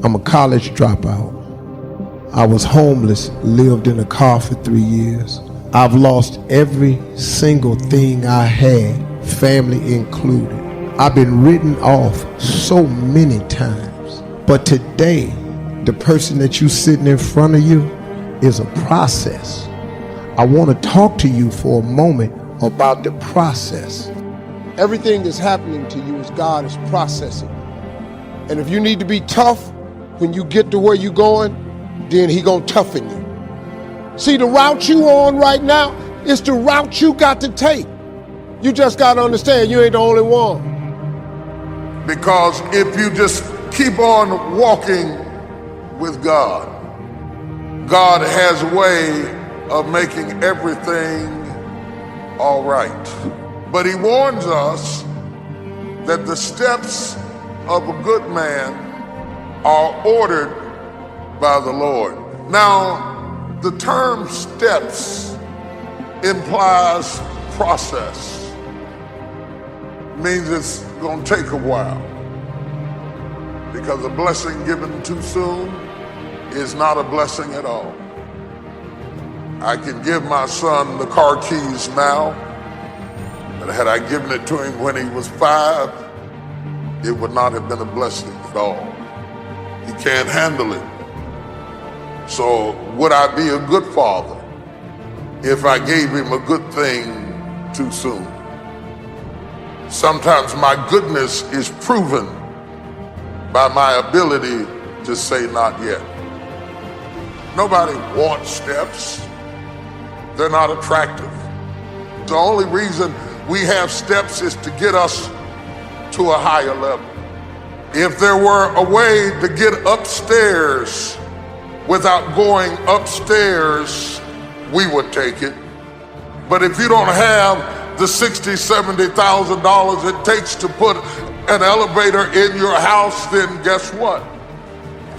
I'm a college dropout. I was homeless, lived in a car for 3 years. I've lost every single thing I had, family included. I've been written off so many times. But today, the person that you sitting in front of you is a process. I want to talk to you for a moment about the process. Everything that's happening to you is God is processing. And if you need to be tough when you get to where you're going, then He gonna toughen you. See, the route you on right now is the route you got to take. You just got to understand you ain't the only one. Because if you just keep on walking with God, God has a way of making everything all right. But He warns us that the steps of a good man are ordered by the Lord. Now, the term steps implies process. Means it's going to take a while. Because a blessing given too soon is not a blessing at all. I can give my son the car keys now, but had I given it to him when he was 5, it would not have been a blessing at all. He can't handle it. So would I be a good father if I gave him a good thing too soon? Sometimes my goodness is proven by my ability to say not yet. Nobody wants steps. They're not attractive. The only reason we have steps is to get us to a higher level. If there were a way to get upstairs without going upstairs, we would take it. But if you don't have the $60,000, $70,000 it takes to put an elevator in your house, then guess what?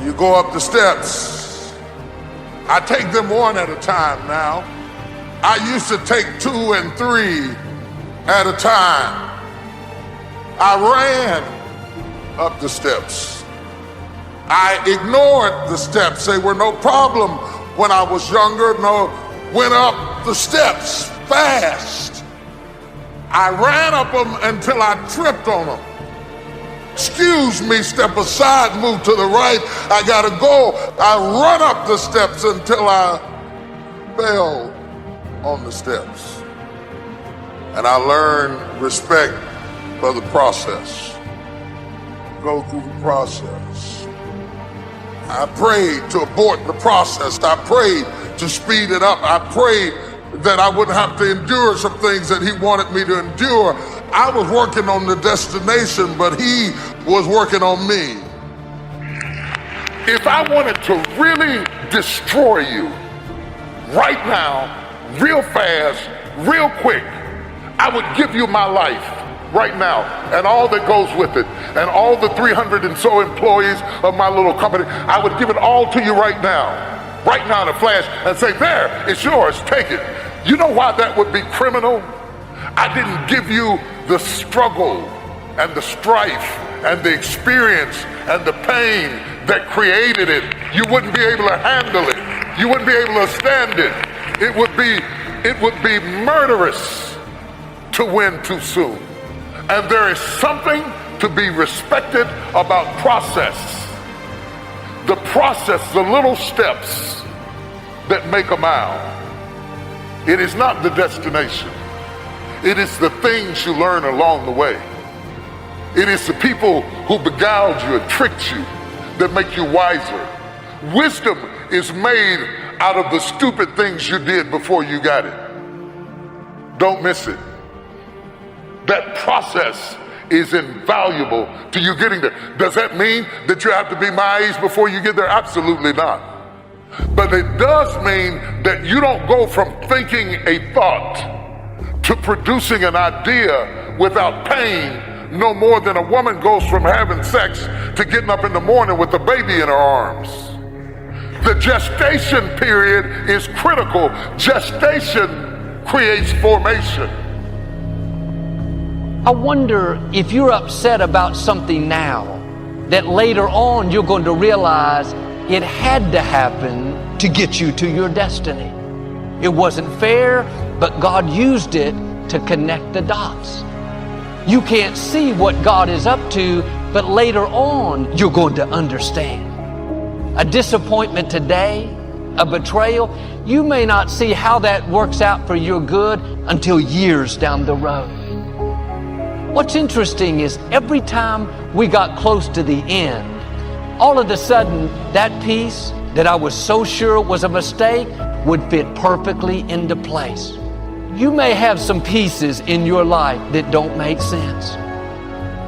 You go up the steps. I take them one at a time now. I used to take 2 and 3 at a time. I ran up the steps. I ignored the steps. They were no problem when I was younger. No, went up the steps fast. I ran up them until I tripped on them. Excuse me, step aside, move to the right. I gotta go. I run up the steps until I fell on the steps. And I learned respect for the process. Go through the process. I prayed to abort the process. I prayed to speed it up. I prayed that I wouldn't have to endure some things that He wanted me to endure. I was working on the destination, but He was working on me. If I wanted to really destroy you right now, real fast, real quick, I would give you my life right now and all that goes with it and all the 300 and so employees of my little company. I would give it all to you right now in a flash, and say, there, it's yours, take it. You know why that would be criminal? I didn't give you the struggle and the strife and the experience and the pain that created it. You wouldn't be able to handle it. You wouldn't be able to stand it. It would be murderous to win too soon. And there is something to be respected about process. The process, the little steps that make a mile. It is not the destination. It is the things you learn along the way. It is the people who beguiled you and tricked you that make you wiser. Wisdom is made out of the stupid things you did before you got it. Don't miss it. That process is invaluable to you getting there. Does that mean that you have to be my age before you get there? Absolutely not. But it does mean that you don't go from thinking a thought to producing an idea without pain no more than a woman goes from having sex to getting up in the morning with a baby in her arms. The gestation period is critical. Gestation creates formation. I wonder if you're upset about something now that later on you're going to realize it had to happen to get you to your destiny. It wasn't fair, but God used it to connect the dots. You can't see what God is up to, but later on you're going to understand. A disappointment today, a betrayal, you may not see how that works out for your good until years down the road. What's interesting is every time we got close to the end, all of a sudden that piece that I was so sure was a mistake would fit perfectly into place. You may have some pieces in your life that don't make sense.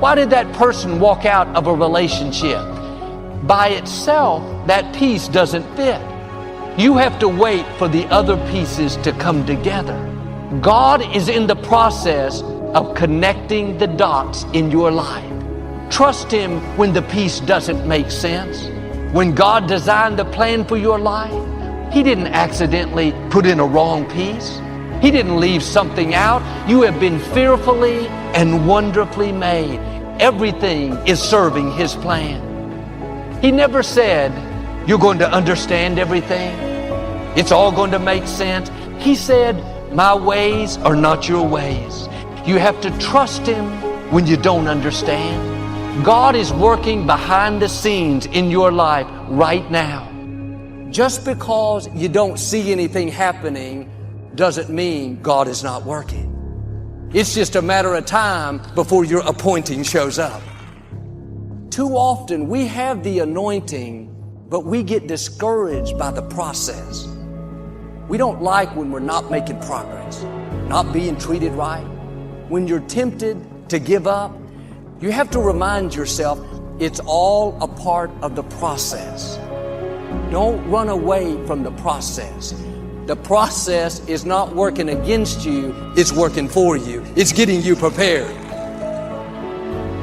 Why did that person walk out of a relationship? By itself, that piece doesn't fit. You have to wait for the other pieces to come together. God is in the process of connecting the dots in your life. Trust Him when the piece doesn't make sense. When God designed the plan for your life, He didn't accidentally put in a wrong piece. He didn't leave something out. You have been fearfully and wonderfully made. Everything is serving His plan. He never said, you're going to understand everything. It's all going to make sense. He said, my ways are not your ways. You have to trust Him when you don't understand. God is working behind the scenes in your life right now. Just because you don't see anything happening doesn't mean God is not working. It's just a matter of time before your appointing shows up. Too often we have the anointing, but we get discouraged by the process. We don't like when we're not making progress, not being treated right. When you're tempted to give up, you have to remind yourself it's all a part of the process. Don't run away from the process. The process is not working against you, it's working for you. It's getting you prepared.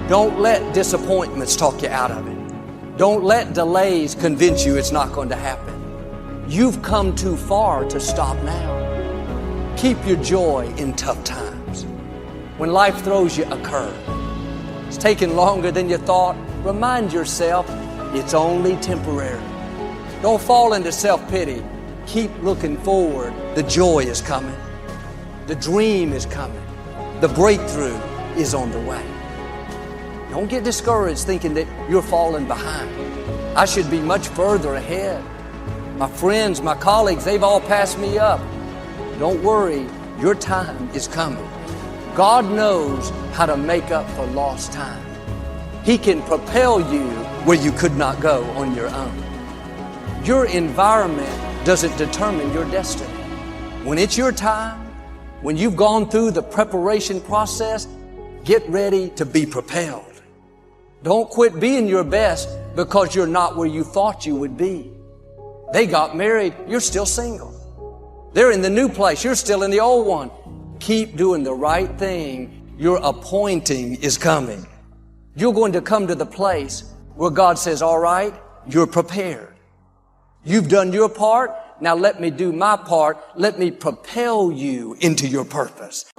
Don't let disappointments talk you out of it. Don't let delays convince you it's not going to happen. You've come too far to stop now. Keep your joy in tough times. When life throws you a curve, it's taking longer than you thought, remind yourself it's only temporary. Don't fall into self-pity. Keep looking forward. The joy is coming. The dream is coming. The breakthrough is on the way. Don't get discouraged thinking that you're falling behind. I should be much further ahead. My friends, my colleagues, they've all passed me up. Don't worry, your time is coming. God knows how to make up for lost time. He can propel you where you could not go on your own. Your environment doesn't determine your destiny. When it's your time, when you've gone through the preparation process, get ready to be propelled. Don't quit being your best because you're not where you thought you would be. They got married, you're still single. They're in the new place, you're still in the old one. Keep doing the right thing. Your appointing is coming. You're going to come to the place where God says, all right, you're prepared. You've done your part. Now let me do my part. Let me propel you into your purpose.